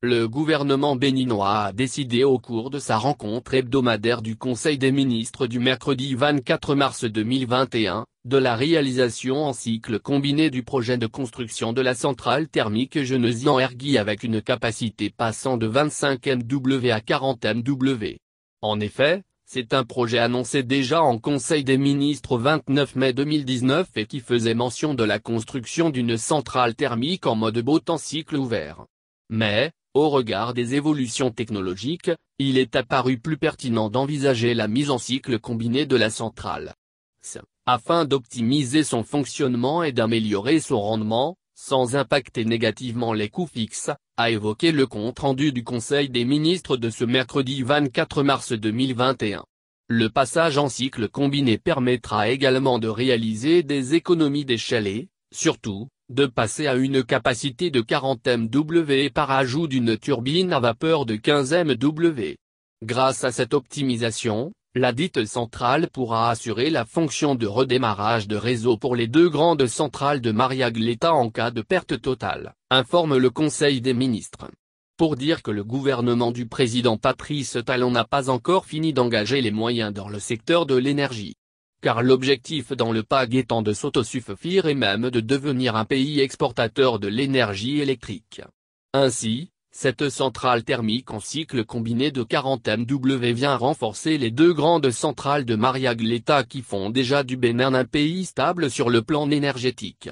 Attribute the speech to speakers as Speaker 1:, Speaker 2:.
Speaker 1: Le gouvernement béninois a décidé au cours de sa rencontre hebdomadaire du Conseil des ministres du mercredi 24 mars 2021, de la réalisation en cycle combiné du projet de construction de la centrale thermique Genesy-en-Erguy avec une capacité passant de 25 MW à 40 MW. En effet, c'est un projet annoncé déjà en Conseil des ministres au 29 mai 2019 et qui faisait mention de la construction d'une centrale thermique en mode beau temps cycle ouvert. Mais, au regard des évolutions technologiques, il est apparu plus pertinent d'envisager la mise en cycle combiné de la centrale. Afin d'optimiser son fonctionnement et d'améliorer son rendement, sans impacter négativement les coûts fixes, a évoqué le compte-rendu du Conseil des ministres de ce mercredi 24 mars 2021. Le passage en cycle combiné permettra également de réaliser des économies d'échelle et, surtout, de passer à une capacité de 40 MW par ajout d'une turbine à vapeur de 15 MW. Grâce à cette optimisation, la dite centrale pourra assurer la fonction de redémarrage de réseau pour les deux grandes centrales de Mariagleta en cas de perte totale, informe le Conseil des ministres. Pour dire que le gouvernement du président Patrice Talon n'a pas encore fini d'engager les moyens dans le secteur de l'énergie. Car l'objectif dans le PAG étant de s'autosuffire et même de devenir un pays exportateur de l'énergie électrique. Ainsi, cette centrale thermique en cycle combiné de 40 MW vient renforcer les deux grandes centrales de Mariagleta qui font déjà du Bénin un pays stable sur le plan énergétique.